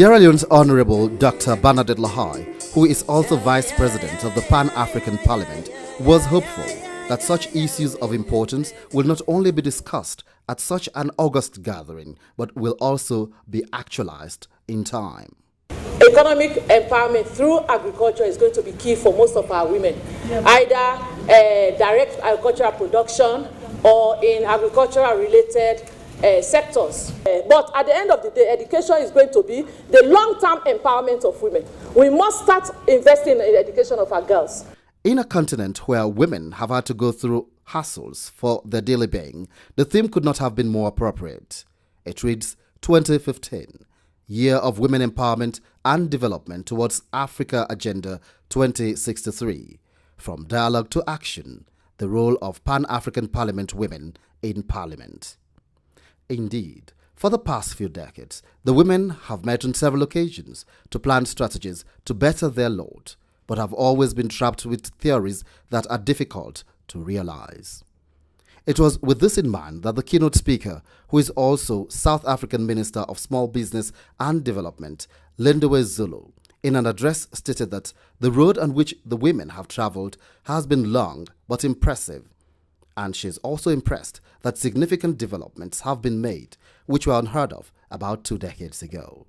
Sierra Leone's Honorable Dr. Bernadette Lahai, who is also Vice President of the Pan-African Parliament, was hopeful that such issues of importance will not only be discussed at such an august gathering, but will also be actualized in time. Economic empowerment through agriculture is going to be key for most of our women, either direct agricultural production or in agricultural related sectors. But at the end of the day, education is going to be the long-term empowerment of women. We must start investing in the education of our girls. In a continent where women have had to go through hassles for their daily being, the theme could not have been more appropriate. It reads 2015, Year of Women Empowerment and Development towards Africa Agenda 2063. From Dialogue to Action, the role of Pan-African Parliament women in Parliament. Indeed, for the past few decades, the women have met on several occasions to plan strategies to better their lot, but have always been trapped with theories that are difficult to realize. It was with this in mind that the keynote speaker, who is also South African Minister of Small Business and Development, Lindiwe Zulu, in an address stated that the road on which the women have traveled has been long but impressive. And she is also impressed that significant developments have been made, which were unheard of about 2 decades ago.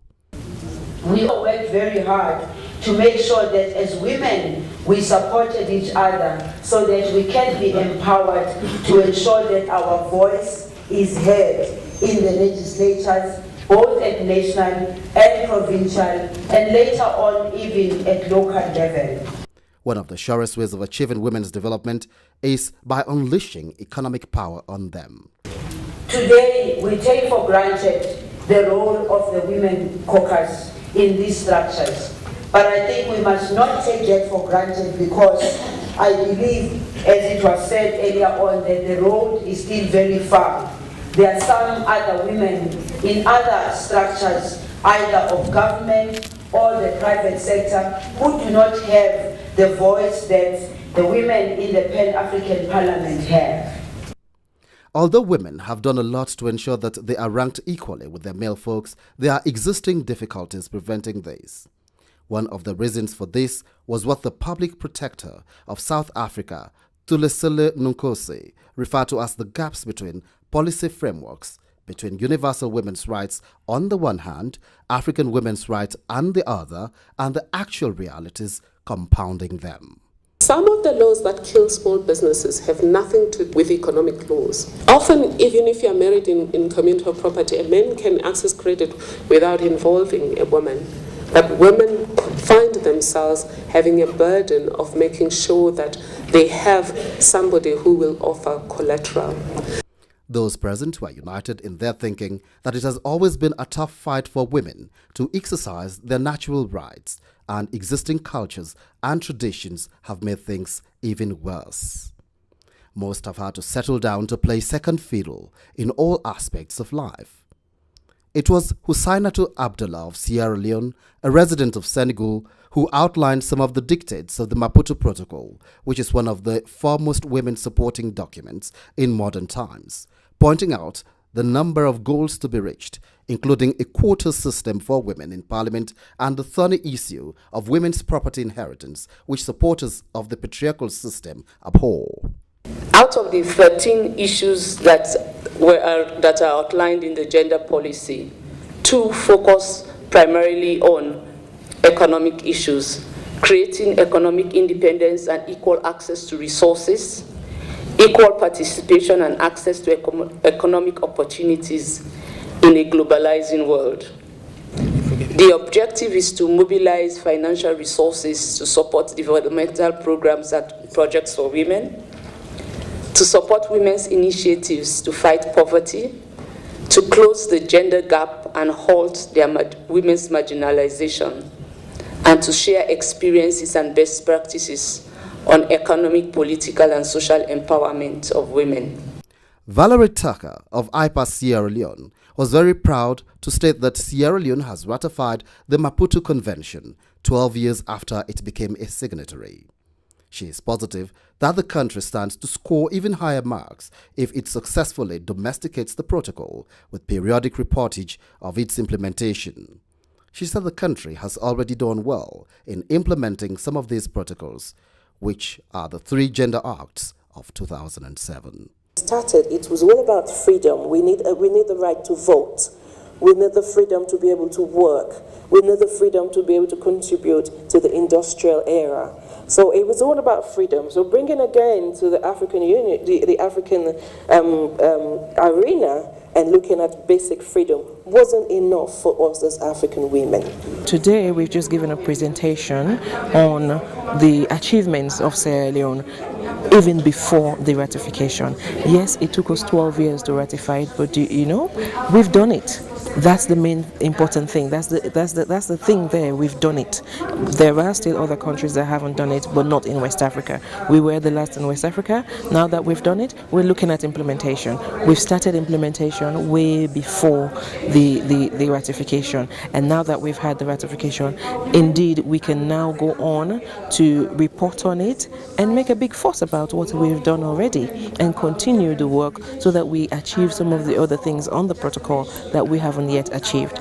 We worked very hard to make sure that as women we supported each other so that we can be empowered to ensure that our voice is heard in the legislatures, both at national and provincial, and later on even at local level. One of the surest ways of achieving women's development is by unleashing economic power on them. Today, we take for granted the role of the women caucus in these structures. But I think we must not take that for granted, because I believe, as it was said earlier on, that the road is still very far. There are some other women in other structures, either of government or the private sector, who do not have the voice that the women in the Pan-African Parliament have. Although women have done a lot to ensure that they are ranked equally with their male folks, there are existing difficulties preventing this. One of the reasons for this was what the Public Protector of South Africa, Tulesile Nkosi, referred to as the gaps between policy frameworks between universal women's rights on the one hand, African women's rights on the other, and the actual realities compounding them. Some of the laws that kill small businesses have nothing to do with economic laws. Often, even if you're married in communal property, a man can access credit without involving a woman. But women find themselves having a burden of making sure that they have somebody who will offer collateral. Those present were united in their thinking that it has always been a tough fight for women to exercise their natural rights, and existing cultures and traditions have made things even worse. Most have had to settle down to play second fiddle in all aspects of life. It was Hussainatu Abdullah of Sierra Leone, a resident of Senegal, who outlined some of the dictates of the Maputo Protocol, which is one of the foremost women-supporting documents in modern times, pointing out the number of goals to be reached, including a quota system for women in Parliament and the thorny issue of women's property inheritance, which supporters of the patriarchal system abhor. Out of the 13 issues that are outlined in the gender policy, 2 focus primarily on economic issues, creating economic independence and equal access to resources, equal participation and access to economic opportunities in a globalizing world. The objective is to mobilize financial resources to support developmental programs and projects for women, to support women's initiatives to fight poverty, to close the gender gap and halt women's marginalization, and to share experiences and best practices on economic, political, and social empowerment of women. Valerie Tucker of IPA Sierra Leone was very proud to state that Sierra Leone has ratified the Maputo Convention 12 years after it became a signatory. She is positive that the country stands to score even higher marks if it successfully domesticates the protocol with periodic reportage of its implementation. She said the country has already done well in implementing some of these protocols, which are the 3 Gender Acts of 2007. It was all about freedom. We need the right to vote. We need the freedom to be able to work. We need the freedom to be able to contribute to the industrial era. So it was all about freedom. So bringing again to the African Union, the African arena, and looking at basic freedom wasn't enough for us as African women. Today we've just given a presentation on the achievements of Sierra Leone even before the ratification. Yes, it took us 12 years to ratify it, but you know, we've done it. That's the main important thing. That's the thing there. We've done it. There are still other countries that haven't done it, but not in West Africa. We were the last in West Africa. Now that we've done it, we're looking at implementation. We've started implementation way before the ratification, and now that we've had the ratification, indeed we can now go on to report on it and make a big fuss about what we've done already and continue the work so that we achieve some of the other things on the protocol that we haven't yet achieved.